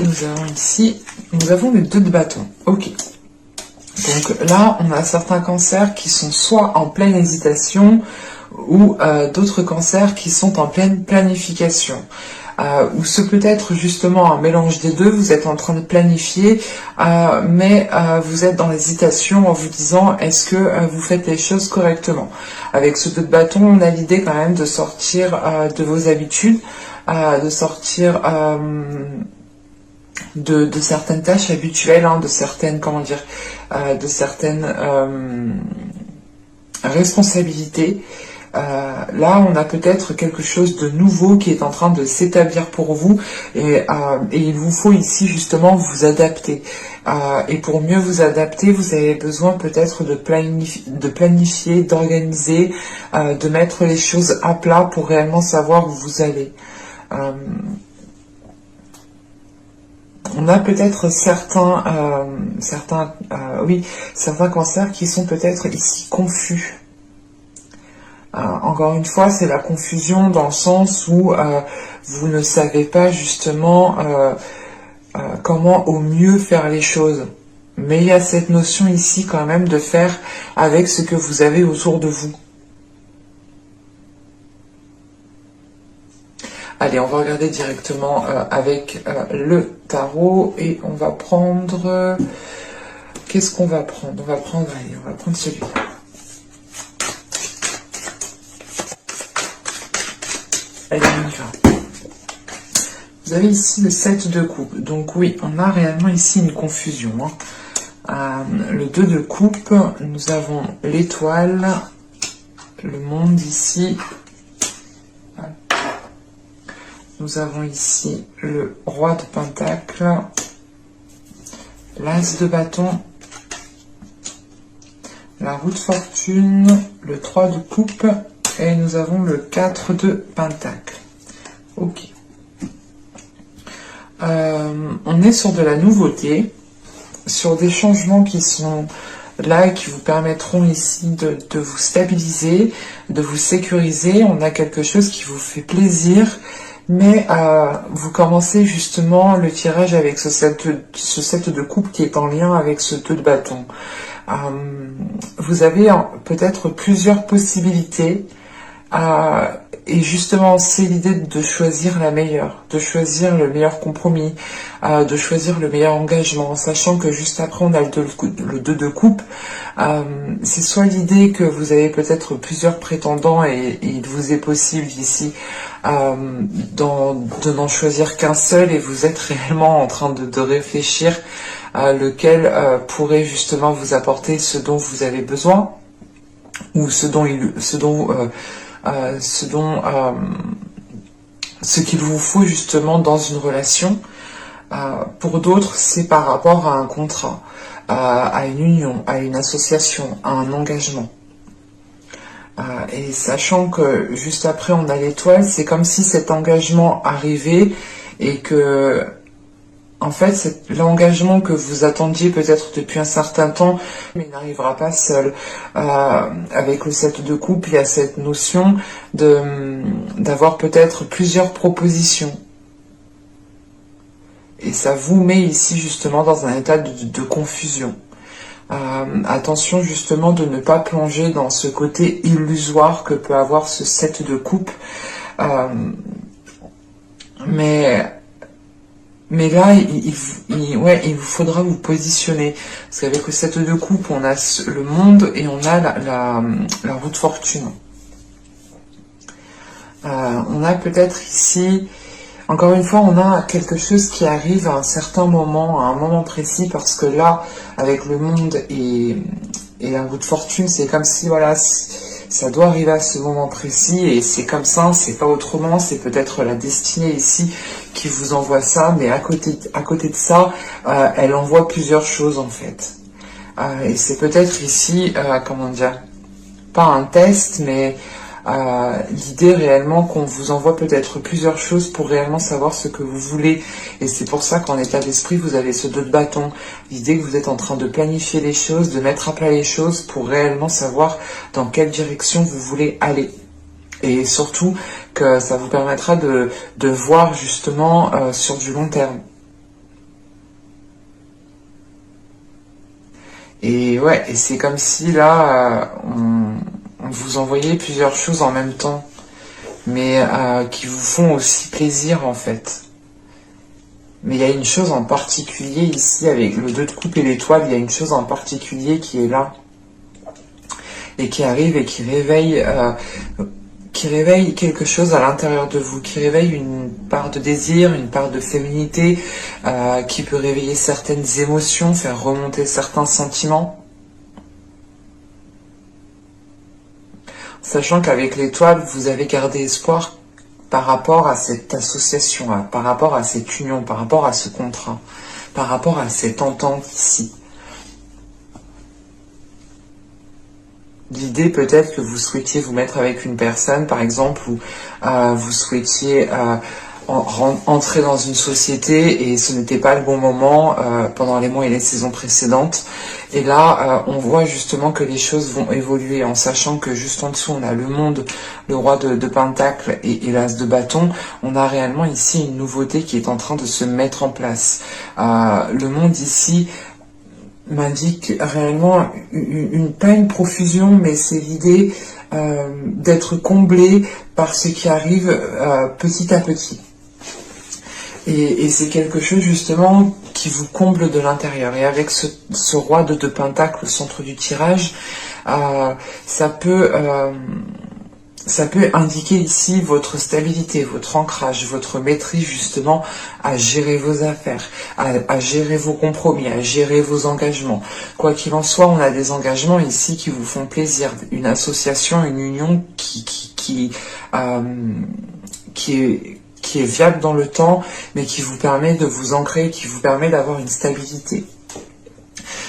nous avons ici, nous avons les 2 de bâton. Ok. Donc là, on a certains cancers qui sont soit en pleine hésitation ou d'autres cancers qui sont en pleine planification. Ou ce peut être justement un mélange des deux, vous êtes en train de planifier, mais vous êtes dans l'hésitation en vous disant est-ce que vous faites les choses correctement. Avec ce 2 de bâton, on a l'idée quand même de sortir de vos habitudes, de sortir de certaines tâches habituelles, de certaines, comment dire, de certaines responsabilités. Là, on a peut-être quelque chose de nouveau qui est en train de s'établir pour vous et il vous faut ici justement vous adapter. Et pour mieux vous adapter, vous avez besoin peut-être de planifier, d'organiser, de mettre les choses à plat pour réellement savoir où vous allez. On a peut-être certains cancers qui sont peut-être ici confus. Encore une fois, c'est la confusion dans le sens où vous ne savez pas justement comment au mieux faire les choses. Mais il y a cette notion ici quand même de faire avec ce que vous avez autour de vous. Allez, on va regarder directement avec le tarot et on va prendre... Qu'est-ce qu'on va prendre? On va prendre celui-là. Allez, on y va. Vous avez ici le 7 de coupe. Donc oui, on a réellement ici une confusion. Le 2 de coupe, nous avons l'étoile, le monde ici. Nous avons ici le roi de pentacle, l'as de bâton, la roue de fortune, le 3 de coupe et nous avons le 4 de pentacle. Ok. On est sur de la nouveauté, sur des changements qui sont là et qui vous permettront ici de vous stabiliser, de vous sécuriser. On a quelque chose qui vous fait plaisir. Mais vous commencez justement le tirage avec ce 7 de coupe qui est en lien avec ce 2 de bâton. Vous avez peut-être plusieurs possibilités et justement c'est l'idée de choisir la meilleure, de choisir le meilleur compromis, de choisir le meilleur engagement, sachant que juste après on a le 2 de coupe. C'est soit l'idée que vous avez peut-être plusieurs prétendants et il vous est possible ici de n'en choisir qu'un seul et vous êtes réellement en train de réfléchir lequel pourrait justement vous apporter ce dont vous avez besoin ou ce qu'il vous faut justement dans une relation. Pour d'autres, c'est par rapport à un contrat, à une union, à une association, à un engagement. Et sachant que juste après on a l'étoile, c'est comme si cet engagement arrivait et que en fait c'est l'engagement que vous attendiez peut-être depuis un certain temps, mais il n'arrivera pas seul. Avec le 7 de coupe, il y a cette notion d'avoir peut-être plusieurs propositions. Et ça vous met ici justement dans un état de confusion. Attention justement de ne pas plonger dans ce côté illusoire que peut avoir ce 7 de coupe. Mais là, il vous faudra vous positionner. Parce qu'avec le 7 de coupe, on a le monde et on a la roue de fortune. On a peut-être ici... Encore une fois, on a quelque chose qui arrive à un certain moment, à un moment précis, parce que là, avec le monde et la roue de fortune, c'est comme si, voilà, ça doit arriver à ce moment précis, et c'est comme ça, c'est pas autrement, c'est peut-être la destinée ici qui vous envoie ça, mais à côté de ça, elle envoie plusieurs choses, en fait. Et c'est peut-être ici, comment dire, pas un test, mais... l'idée réellement qu'on vous envoie peut-être plusieurs choses pour réellement savoir ce que vous voulez, et c'est pour ça qu'en état d'esprit vous avez ce 2 de bâton, l'idée que vous êtes en train de planifier les choses, de mettre à plat les choses pour réellement savoir dans quelle direction vous voulez aller, et surtout que ça vous permettra de voir justement sur du long terme. Et ouais, et c'est comme si là, on vous envoyait plusieurs choses en même temps, mais qui vous font aussi plaisir en fait. Mais il y a une chose en particulier ici, avec le 2 de coupe et l'étoile, il y a une chose en particulier qui est là, et qui arrive et qui réveille quelque chose à l'intérieur de vous, qui réveille une part de désir, une part de féminité, qui peut réveiller certaines émotions, faire remonter certains sentiments. Sachant qu'avec l'étoile, vous avez gardé espoir par rapport à cette association, par rapport à cette union, par rapport à ce contrat, par rapport à cette entente ici. L'idée peut-être que vous souhaitiez vous mettre avec une personne, par exemple, ou vous souhaitiez entrer dans une société et ce n'était pas le bon moment pendant les mois et les saisons précédentes. Et là, on voit justement que les choses vont évoluer en sachant que juste en dessous, on a le monde, le roi de Pentacle et l'as de bâton. On a réellement ici une nouveauté qui est en train de se mettre en place. Le monde ici m'indique réellement pas une profusion, mais c'est l'idée d'être comblé par ce qui arrive petit à petit. Et c'est quelque chose justement qui vous comble de l'intérieur. Et avec ce roi de Pentacle au centre du tirage, ça peut indiquer ici votre stabilité, votre ancrage, votre maîtrise justement à gérer vos affaires, à gérer vos compromis, à gérer vos engagements. Quoi qu'il en soit, on a des engagements ici qui vous font plaisir, une association, une union qui est viable dans le temps, mais qui vous permet de vous ancrer, qui vous permet d'avoir une stabilité.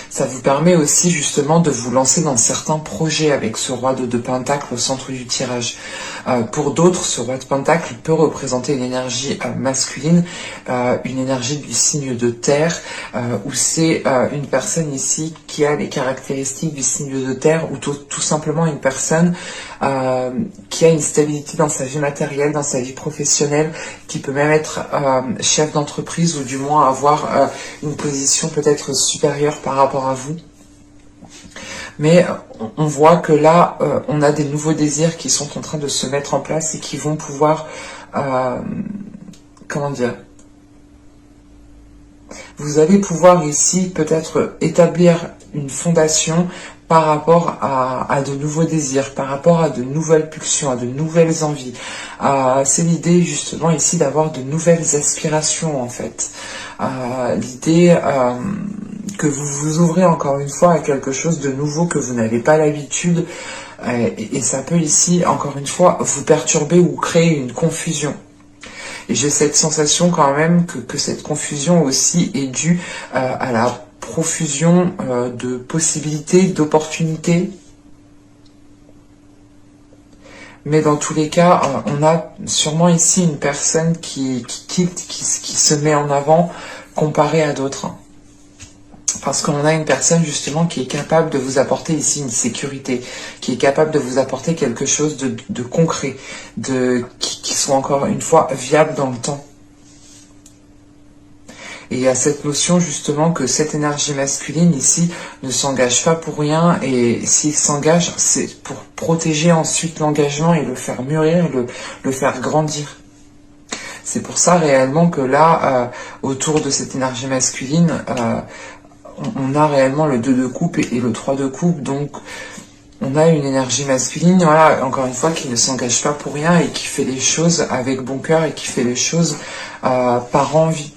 Ça vous permet aussi justement de vous lancer dans certains projets avec ce roi de Pentacle au centre du tirage. Pour d'autres, ce roi de Pentacle peut représenter une énergie masculine, une énergie du signe de terre, où c'est une personne ici qui a les caractéristiques du signe de terre, ou tout simplement une personne qui a une stabilité dans sa vie matérielle, dans sa vie professionnelle, qui peut même être chef d'entreprise ou du moins avoir une position peut-être supérieure par rapport à vous. Mais on voit que là, on a des nouveaux désirs qui sont en train de se mettre en place et qui vont pouvoir, comment dire, vous allez pouvoir ici peut-être établir une fondation par rapport à de nouveaux désirs, par rapport à de nouvelles pulsions, à de nouvelles envies. C'est l'idée justement ici d'avoir de nouvelles aspirations en fait. L'idée que vous vous ouvrez encore une fois à quelque chose de nouveau que vous n'avez pas l'habitude et ça peut ici encore une fois vous perturber ou créer une confusion. Et j'ai cette sensation quand même que cette confusion aussi est due à la profusion de possibilités, d'opportunités. Mais dans tous les cas, on a sûrement ici une personne qui se met en avant comparé à d'autres. Parce qu'on a une personne justement qui est capable de vous apporter ici une sécurité, qui est capable de vous apporter quelque chose de concret, qui soit encore une fois viable dans le temps. Et il y a cette notion justement que cette énergie masculine ici ne s'engage pas pour rien et s'il s'engage, c'est pour protéger ensuite l'engagement et le faire mûrir, le faire grandir. C'est pour ça réellement que là, autour de cette énergie masculine, on a réellement le 2 de coupe et le 3 de coupe, donc on a une énergie masculine, voilà, encore une fois, qui ne s'engage pas pour rien et qui fait les choses avec bon cœur et qui fait les choses par envie.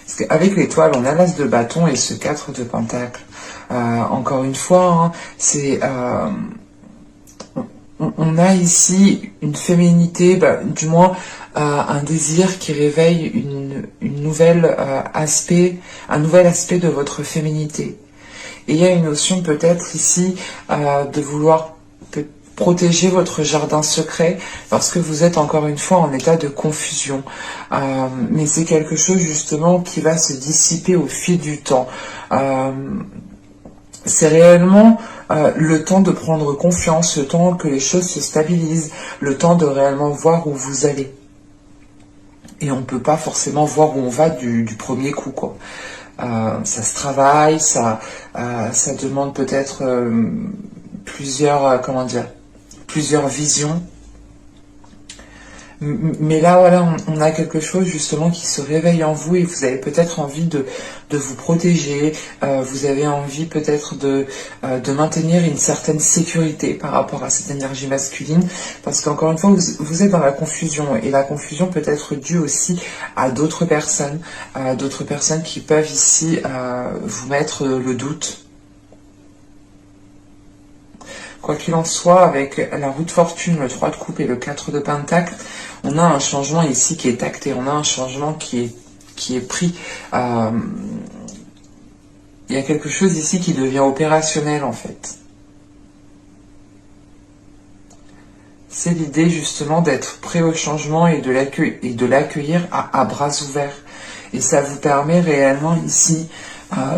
Parce qu'avec l'étoile, on a l'as de bâton et ce 4 de pentacle. Encore une fois, hein, c'est... on a ici une féminité, du moins un désir qui réveille une nouvelle un nouvel aspect de votre féminité. Et il y a une notion peut-être ici de vouloir protéger votre jardin secret parce que vous êtes encore une fois en état de confusion. Mais c'est quelque chose justement qui va se dissiper au fil du temps. C'est réellement le temps de prendre confiance, le temps que les choses se stabilisent, le temps de réellement voir où vous allez. et on peut pas forcément voir où on va du premier coup, quoi. Ça se travaille, ça demande peut-être plusieurs, comment dire, plusieurs visions. Mais là, voilà, on a quelque chose justement qui se réveille en vous et vous avez peut-être envie de vous protéger, vous avez envie peut-être de maintenir une certaine sécurité par rapport à cette énergie masculine, parce qu'encore une fois, vous êtes dans la confusion, et la confusion peut être due aussi à d'autres personnes qui peuvent ici vous mettre le doute. Quoi qu'il en soit, avec la roue de fortune, le 3 de coupe et le 4 de pentacle, on a un changement ici qui est acté, on a un changement qui est pris. Il y a quelque chose ici qui devient opérationnel en fait. C'est l'idée justement d'être prêt au changement et de l'accueillir à bras ouverts. Et ça vous permet réellement ici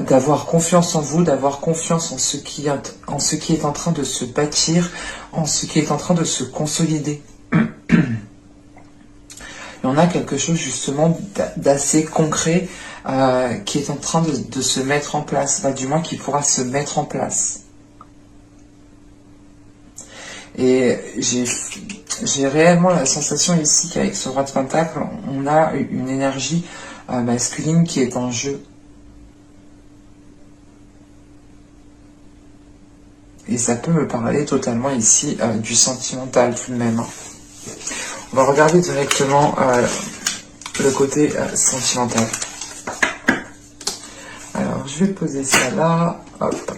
d'avoir confiance en vous, d'avoir confiance en ce qui est en train de se bâtir, en ce qui est en train de se consolider. Et on a quelque chose justement d'assez concret qui est en train de se mettre en place, du moins qui pourra se mettre en place. Et j'ai réellement la sensation ici qu'avec ce roi de pentacle, on a une énergie masculine qui est en jeu. Et ça peut me parler totalement ici du sentimental tout de même. On va regarder directement le côté sentimental. Alors, je vais poser ça là. Hop.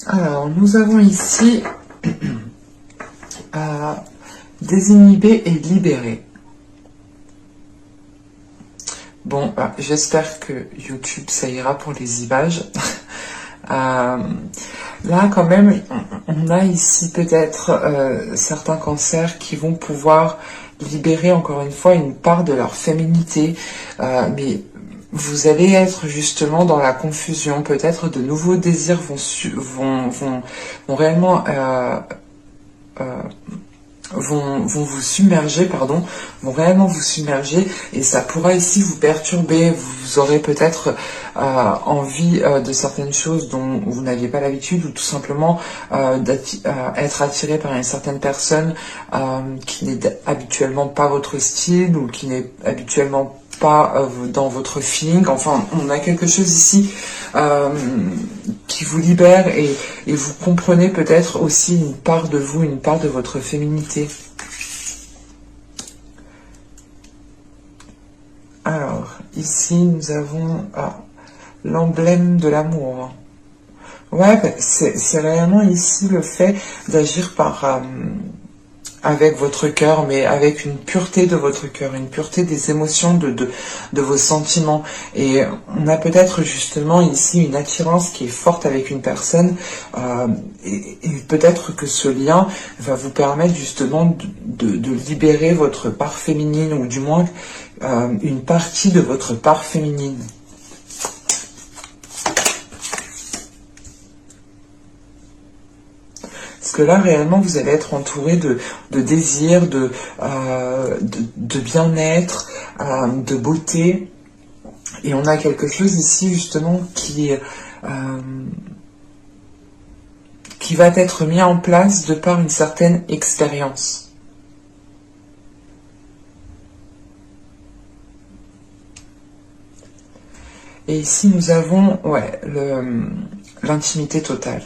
Alors, nous avons ici désinhiber et libérer. Bon, j'espère que YouTube, ça ira pour les images. Là, quand même, on a ici peut-être certains cancers qui vont pouvoir libérer encore une fois une part de leur féminité, mais vous allez être justement dans la confusion. Peut-être de nouveaux désirs vont réellement vont vous submerger, vont réellement vous submerger, et ça pourra ici vous perturber. Vous aurez peut-être envie de certaines choses dont vous n'aviez pas l'habitude, ou tout simplement être attiré par une certaine personne qui n'est habituellement pas votre style, ou qui n'est habituellement pas dans votre feeling. Enfin, on a quelque chose ici qui vous libère, et vous comprenez peut-être aussi une part de vous, une part de votre féminité. Alors, ici, nous avons l'emblème de l'amour. Ouais, c'est réellement ici le fait d'agir avec votre cœur, mais avec une pureté de votre cœur, une pureté des émotions, de vos sentiments. Et on a peut-être justement ici une attirance qui est forte avec une personne, et peut-être que ce lien va vous permettre justement de libérer votre part féminine, ou du moins une partie de votre part féminine. Parce que là, réellement, vous allez être entouré de désirs, de bien-être, de beauté. Et on a quelque chose ici, justement, qui va être mis en place de par une certaine expérience. Et ici, nous avons l'intimité totale.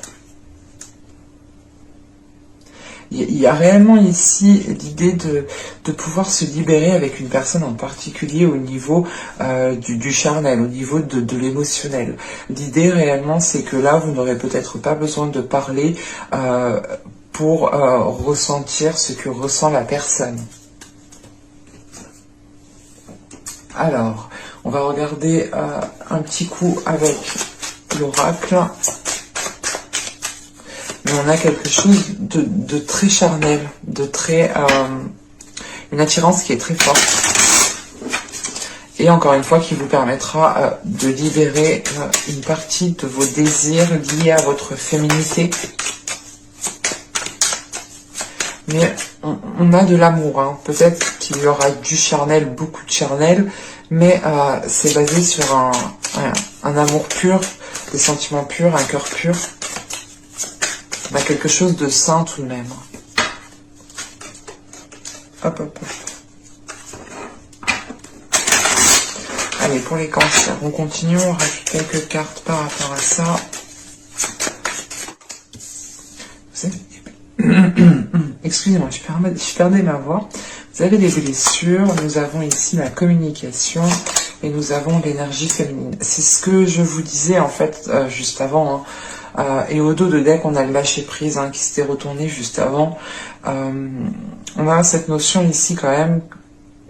Il y a réellement ici l'idée de pouvoir se libérer avec une personne en particulier au niveau du charnel, au niveau de l'émotionnel. L'idée réellement, c'est que là, vous n'aurez peut-être pas besoin de parler pour ressentir ce que ressent la personne. Alors, on va regarder un petit coup avec l'oracle. Mais on a quelque chose de très charnel, une attirance qui est très forte. Et encore une fois, qui vous permettra de libérer une partie de vos désirs liés à votre féminité. mais on a de l'amour, hein. Peut-être qu'il y aura du charnel, beaucoup de charnel, mais c'est basé sur un amour pur, des sentiments purs, un cœur pur. On a quelque chose de sain tout de même. Hop, hop, hop. Allez, pour les cancers, on continue, on rajoute quelques cartes par rapport à ça. Excusez-moi, je perdais ma voix. Vous avez des blessures, nous avons ici la communication et nous avons l'énergie féminine. C'est ce que je vous disais en fait juste avant. Hein. Et au dos de deck, on a le lâcher prise qui s'était retourné juste avant. On a cette notion ici quand même,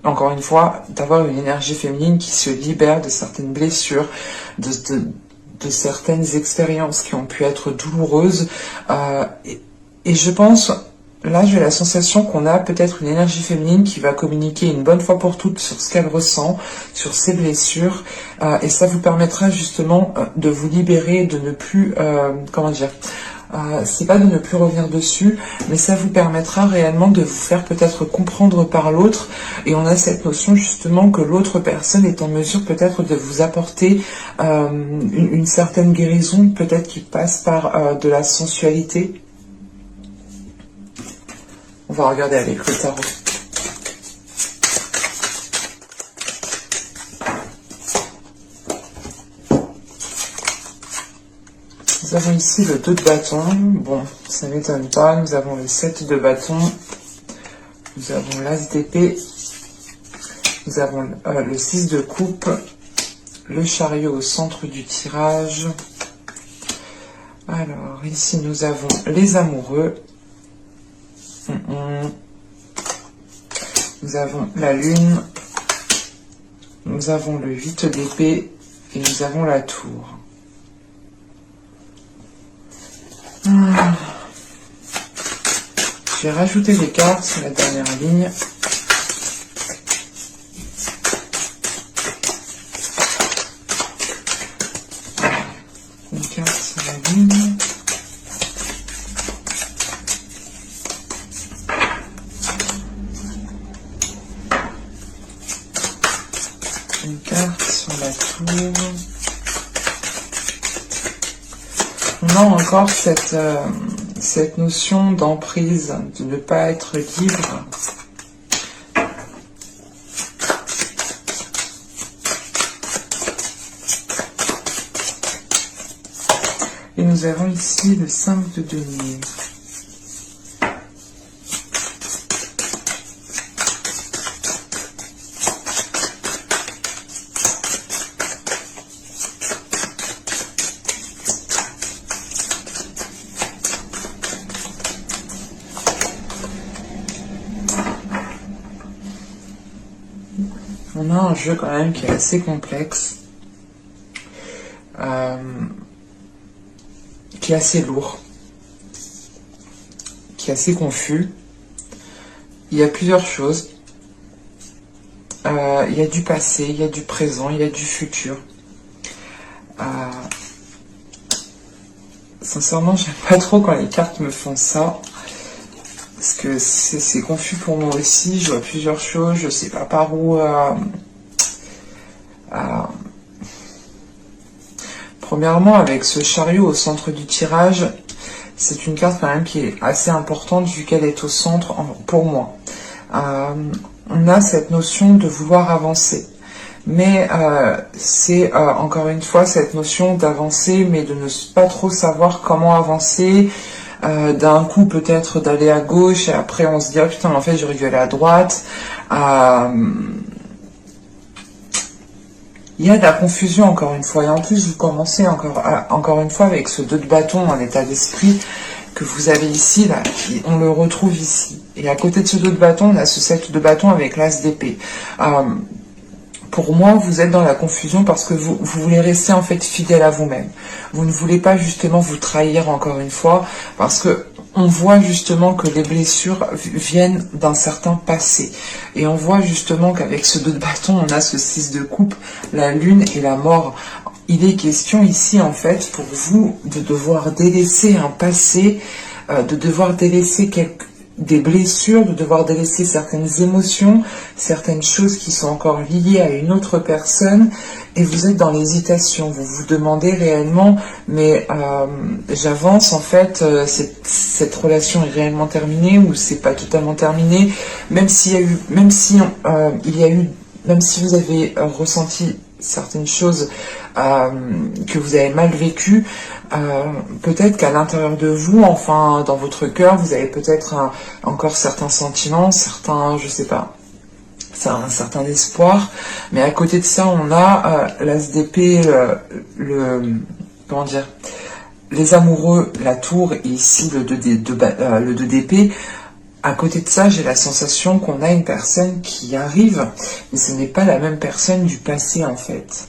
encore une fois, d'avoir une énergie féminine qui se libère de certaines blessures, de certaines expériences qui ont pu être douloureuses. Et je pense, là j'ai la sensation qu'on a peut-être une énergie féminine qui va communiquer une bonne fois pour toutes sur ce qu'elle ressent, sur ses blessures. Et ça vous permettra justement de vous libérer, de ne plus, comment dire, c'est pas de ne plus revenir dessus, mais ça vous permettra réellement de vous faire peut-être comprendre par l'autre. Et on a cette notion justement que l'autre personne est en mesure peut-être de vous apporter une certaine guérison, peut-être qui passe par de la sensualité. On va regarder avec le tarot. Nous avons ici le 2 de bâton. Bon, ça ne m'étonne pas. Nous avons le 7 de bâton. Nous avons l'as d'épée. Nous avons le 6 de coupe. Le chariot au centre du tirage. Alors, ici, nous avons les amoureux. Nous avons la lune. Nous avons le 8 d'épée. Et nous avons la tour. Je vais rajouter des cartes sur la dernière ligne. Une carte sur la ligne. Une carte sur la tour. On a encore cette notion d'emprise, de ne pas être libre. Et nous avons ici le 5 de denier. On a un jeu quand même qui est assez complexe, qui est assez lourd, qui est assez confus. Il y a plusieurs choses. Il y a du passé, il y a du présent, il y a du futur. Sincèrement, j'aime pas trop quand les cartes me font ça. Parce que c'est confus pour moi aussi, je vois plusieurs choses, je sais pas par où... Premièrement, avec ce chariot au centre du tirage, c'est une carte quand même qui est assez importante vu qu'elle est au centre pour moi. On a cette notion de vouloir avancer. Mais c'est encore une fois cette notion d'avancer, mais de ne pas trop savoir comment avancer. D'un coup peut-être d'aller à gauche et après on se dit oh putain mais en fait j'aurais dû aller à droite. Il y a de la confusion encore une fois et en plus vous commencez encore une fois avec ce 2 de bâton, un état d'esprit que vous avez ici, là, on le retrouve ici. Et à côté de ce 2 de bâton, on a ce 7 de bâton avec l'as d'épée. Pour moi, vous êtes dans la confusion parce que vous voulez rester en fait fidèle à vous-même. Vous ne voulez pas justement vous trahir encore une fois parce que on voit justement que les blessures viennent d'un certain passé. Et on voit justement qu'avec ce 2 de bâton, on a ce 6 de coupe, la lune et la mort. Il est question ici en fait pour vous de devoir délaisser un passé, de devoir délaisser des blessures, de devoir délaisser certaines émotions, certaines choses qui sont encore liées à une autre personne, et vous êtes dans l'hésitation. Vous vous demandez réellement, mais j'avance en fait, cette relation est réellement terminée ou c'est pas totalement terminé, même s'il y a eu, même si il y a eu, même si vous avez ressenti certaines choses que vous avez mal vécues, peut-être qu'à l'intérieur de vous, enfin dans votre cœur, vous avez peut-être encore certains sentiments, certains, je sais pas, c'est un certain espoir, mais à côté de ça, on a l'as d'épée, comment dire, les amoureux, la tour, et ici le 2 d'épée. À côté de ça, j'ai la sensation qu'on a une personne qui arrive, mais ce n'est pas la même personne du passé en fait.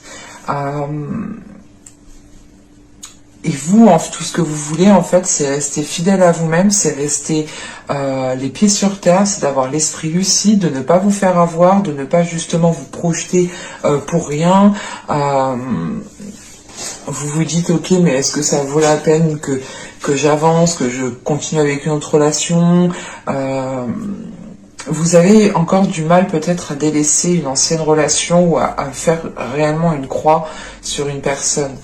Et vous, tout ce que vous voulez, en fait, c'est rester fidèle à vous-même, c'est rester les pieds sur terre, c'est d'avoir l'esprit lucide, de ne pas vous faire avoir, de ne pas justement vous projeter pour rien. Vous vous dites, ok, mais est-ce que ça vaut la peine que j'avance, que je continue avec une autre relation Vous avez encore du mal peut-être à délaisser une ancienne relation ou à faire réellement une croix sur une personne.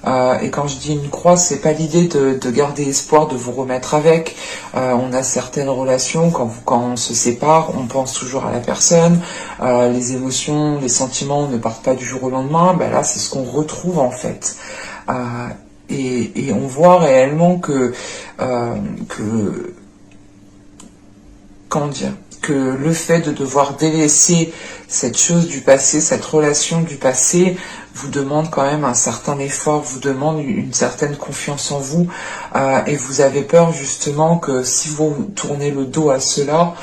Et quand je dis une croix, c'est pas l'idée de garder espoir de vous remettre avec. On a certaines relations, quand on se sépare, on pense toujours à la personne. Les émotions, les sentiments ne partent pas du jour au lendemain. Ben là, c'est ce qu'on retrouve en fait. Et on voit réellement que comment dire, que le fait de devoir délaisser cette chose du passé, cette relation du passé, vous demande quand même un certain effort, vous demande une certaine confiance en vous, et vous avez peur justement que si vous tournez le dos à cela,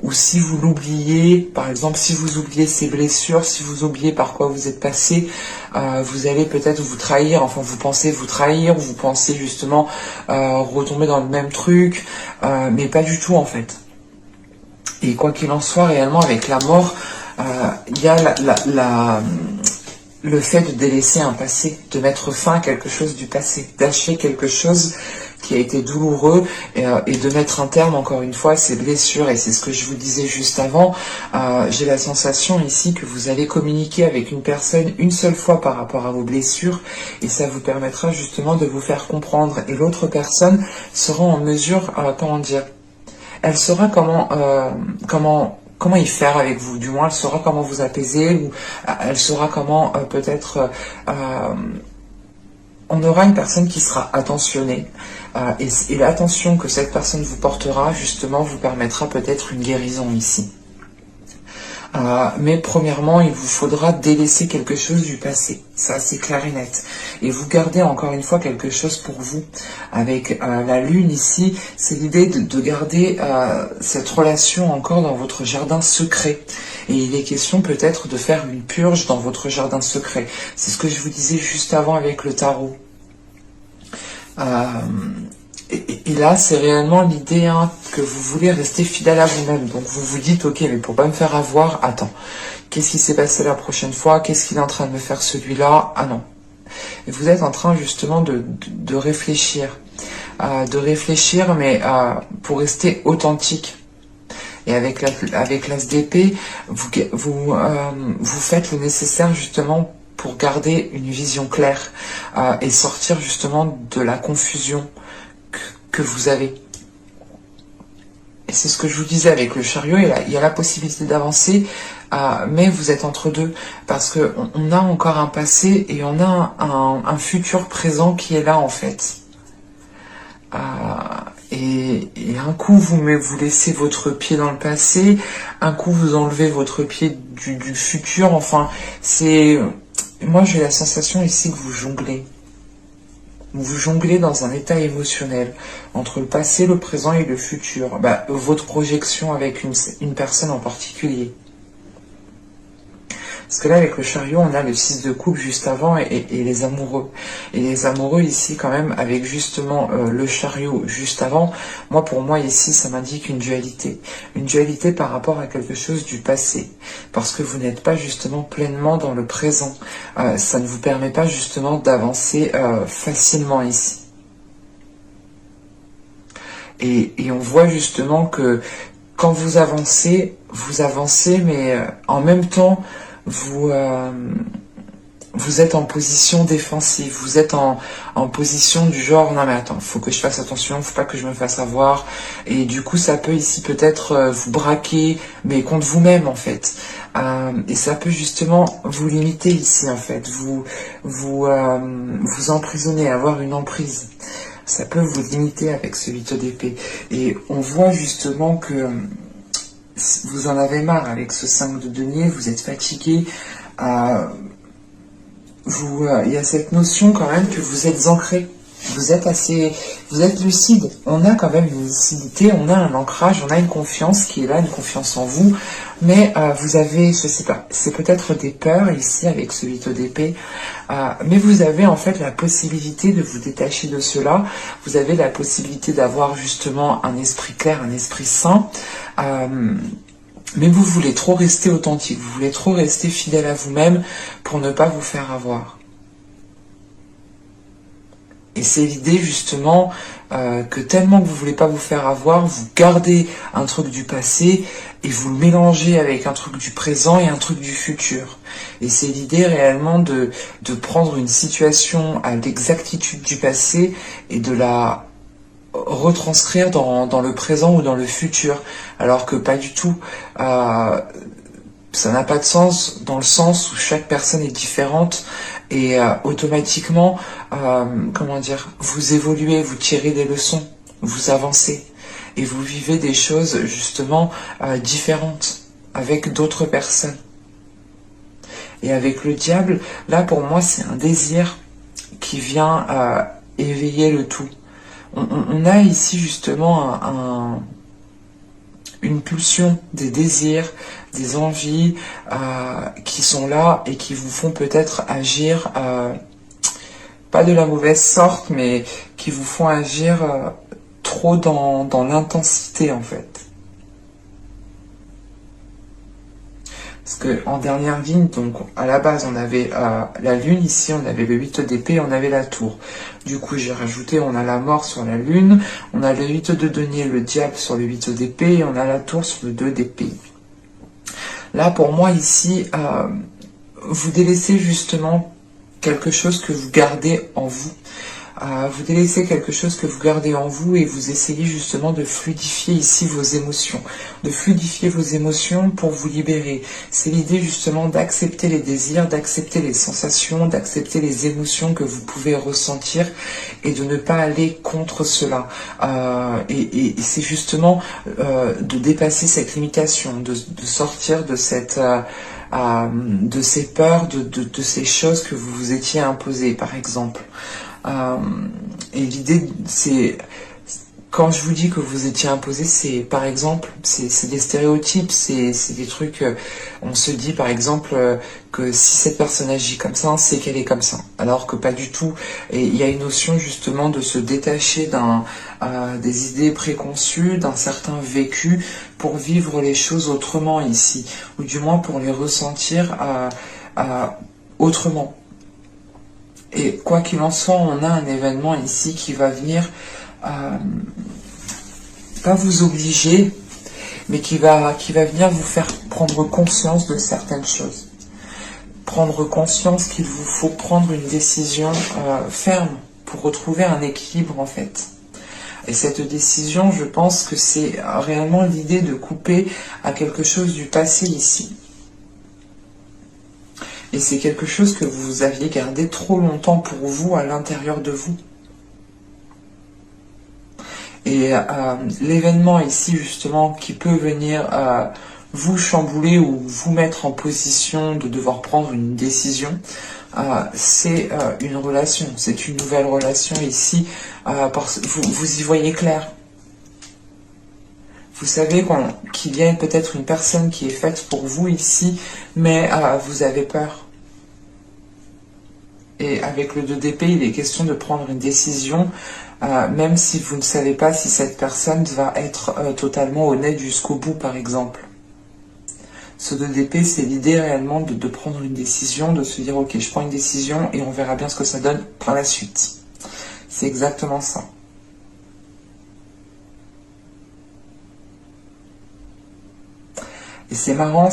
ou si vous l'oubliez, par exemple si vous oubliez ces blessures, si vous oubliez par quoi vous êtes passé, vous allez peut-être vous trahir, enfin vous pensez vous trahir, ou vous pensez justement retomber dans le même truc, mais pas du tout en fait. Et quoi qu'il en soit, réellement, avec la mort, il y a le fait de délaisser un passé, de mettre fin à quelque chose du passé, d'achever quelque chose qui a été douloureux et de mettre un terme, encore une fois, à ces blessures. Et c'est ce que je vous disais juste avant. J'ai la sensation ici que vous allez communiquer avec une personne une seule fois par rapport à vos blessures et ça vous permettra justement de vous faire comprendre. Et l'autre personne sera en mesure, comment dire, elle saura comment y faire avec vous, du moins elle saura comment vous apaiser, ou elle saura comment peut-être on aura une personne qui sera attentionnée, et l'attention que cette personne vous portera justement vous permettra peut-être une guérison ici. Mais premièrement, il vous faudra délaisser quelque chose du passé. Ça, c'est clair et net. Et vous gardez encore une fois quelque chose pour vous. Avec la lune ici, c'est l'idée de garder cette relation encore dans votre jardin secret. Et il est question peut-être de faire une purge dans votre jardin secret. C'est ce que je vous disais juste avant avec le tarot. Et là, c'est réellement l'idée que vous voulez rester fidèle à vous-même. Donc vous vous dites, ok, mais pour pas me faire avoir, attends, qu'est-ce qui s'est passé la prochaine fois? Qu'est-ce qu'il est en train de me faire celui-là? Ah non. Et vous êtes en train justement de réfléchir. Mais pour rester authentique. Et avec l'as d'épée, vous faites le nécessaire justement pour garder une vision claire et sortir justement de la confusion que vous avez. Et c'est ce que je vous disais avec le chariot, il y a la possibilité d'avancer, mais vous êtes entre deux, parce qu'on a encore un passé et on a un futur présent qui est là en fait. Et un coup vous laissez votre pied dans le passé, un coup vous enlevez votre pied du futur, enfin moi j'ai la sensation ici que vous jonglez. Vous jonglez dans un état émotionnel entre le passé, le présent et le futur. Votre projection avec une personne en particulier. Parce que là, avec le chariot, on a le 6 de coupe juste avant et les amoureux. Et les amoureux ici, quand même, avec justement le chariot juste avant, pour moi ici, ça m'indique une dualité. Une dualité par rapport à quelque chose du passé. Parce que vous n'êtes pas justement pleinement dans le présent. Ça ne vous permet pas justement d'avancer facilement ici. Et on voit justement que quand vous avancez, mais en même temps, vous êtes en position défensive, vous êtes en position du genre, non mais attends, faut que je fasse attention, faut pas que je me fasse avoir, et du coup ça peut ici peut-être vous braquer, mais contre vous-même en fait, et ça peut justement vous limiter ici en fait, vous emprisonner, avoir une emprise, ça peut vous limiter avec ce 8 d'épée, et on voit justement que vous en avez marre avec ce 5 de denier, vous êtes fatigué, il y a cette notion quand même que vous êtes ancré, vous êtes lucide. On a quand même une lucidité, on a un ancrage, on a une confiance qui est là, une confiance en vous. Mais vous avez, je sais pas, c'est peut-être des peurs ici avec ce 8 d'épée, mais vous avez en fait la possibilité de vous détacher de cela. Vous avez la possibilité d'avoir justement un esprit clair, un esprit sain. Mais vous voulez trop rester authentique, vous voulez trop rester fidèle à vous-même pour ne pas vous faire avoir. Et c'est l'idée justement que tellement que vous voulez pas vous faire avoir, vous gardez un truc du passé et vous le mélangez avec un truc du présent et un truc du futur. Et c'est l'idée réellement de prendre une situation à l'exactitude du passé et de la retranscrire dans le présent ou dans le futur, alors que pas du tout. Ça n'a pas de sens dans le sens où chaque personne est différente et automatiquement, comment dire, vous évoluez, vous tirez des leçons, vous avancez et vous vivez des choses justement différentes avec d'autres personnes. Et avec le diable, là pour moi c'est un désir qui vient éveiller le tout. On a ici justement une pulsion, des désirs, des envies qui sont là et qui vous font peut-être agir, pas de la mauvaise sorte, mais qui vous font agir trop dans l'intensité en fait. Parce que en dernière ligne, donc à la base on avait la lune, ici on avait le 8 d'épée, on avait la tour. Du coup j'ai rajouté, on a la mort sur la lune, on a le 8 de denier, le diable sur le 8 d'épée, et on a la tour sur le 2 d'épée. Là pour moi ici, vous délaissez justement quelque chose que vous gardez en vous. Vous délaissez quelque chose que vous gardez en vous et vous essayez justement de fluidifier ici vos émotions, de fluidifier vos émotions pour vous libérer. C'est l'idée justement d'accepter les désirs, d'accepter les sensations, d'accepter les émotions que vous pouvez ressentir et de ne pas aller contre cela. Et c'est justement de dépasser cette limitation, de sortir de cette... de ces peurs, de ces choses que vous vous étiez imposées, par exemple. Et l'idée, c'est, quand je vous dis que vous étiez imposé, c'est par exemple, c'est des stéréotypes, c'est des trucs, on se dit par exemple que si cette personne agit comme ça, c'est qu'elle est comme ça, alors que pas du tout. Et il y a une notion justement de se détacher des idées préconçues, d'un certain vécu, pour vivre les choses autrement ici, ou du moins pour les ressentir autrement. Et quoi qu'il en soit, on a un événement ici qui va venir, pas vous obliger, mais qui va venir vous faire prendre conscience de certaines choses. Prendre conscience qu'il vous faut prendre une décision ferme pour retrouver un équilibre en fait. Et cette décision, je pense que c'est réellement l'idée de couper à quelque chose du passé ici. Et c'est quelque chose que vous aviez gardé trop longtemps pour vous, à l'intérieur de vous. Et l'événement ici, justement, qui peut venir vous chambouler ou vous mettre en position de devoir prendre une décision, c'est une relation, c'est une nouvelle relation ici, parce que vous y voyez clair. Vous savez qu'il y a peut-être une personne qui est faite pour vous ici, mais vous avez peur. Et avec le 2 d'épée, il est question de prendre une décision, même si vous ne savez pas si cette personne va être totalement honnête jusqu'au bout, par exemple. Ce 2 d'épée, c'est l'idée réellement de prendre une décision, de se dire, ok, je prends une décision et on verra bien ce que ça donne par la suite. C'est exactement ça. Et c'est marrant,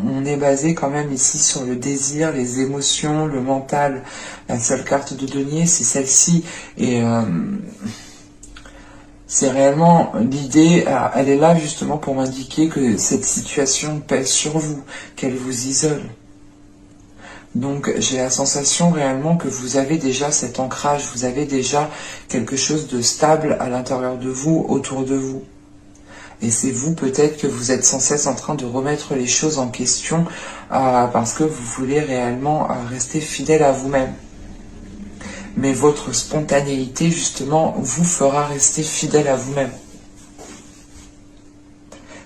on est basé quand même ici sur le désir, les émotions, le mental. La seule carte de denier, c'est celle-ci. Et c'est réellement l'idée, elle est là justement pour m'indiquer que cette situation pèse sur vous, qu'elle vous isole. Donc j'ai la sensation réellement que vous avez déjà cet ancrage, vous avez déjà quelque chose de stable à l'intérieur de vous, autour de vous. Et c'est vous peut-être que vous êtes sans cesse en train de remettre les choses en question parce que vous voulez réellement rester fidèle à vous-même. Mais votre spontanéité, justement, vous fera rester fidèle à vous-même.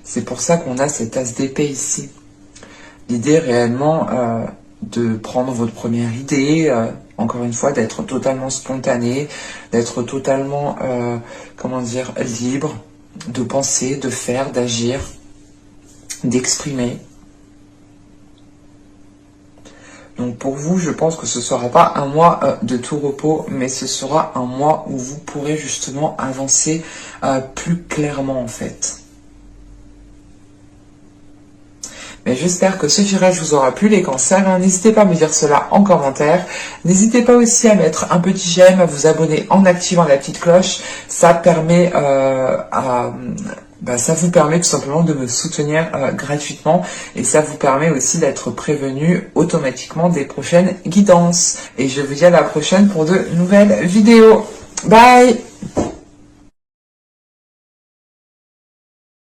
C'est pour ça qu'on a cet as d'épée ici. L'idée réellement de prendre votre première idée, encore une fois, d'être totalement spontané, d'être totalement, libre, de penser, de faire, d'agir, d'exprimer. Donc pour vous, je pense que ce ne sera pas un mois de tout repos, mais ce sera un mois où vous pourrez justement avancer plus clairement en fait. Mais j'espère que ce tirage vous aura plu les cancers. N'hésitez pas à me dire cela en commentaire. N'hésitez pas aussi à mettre un petit j'aime, à vous abonner en activant la petite cloche. Ça permet ça vous permet tout simplement de me soutenir gratuitement et ça vous permet aussi d'être prévenu automatiquement des prochaines guidances. Et je vous dis à la prochaine pour de nouvelles vidéos. Bye!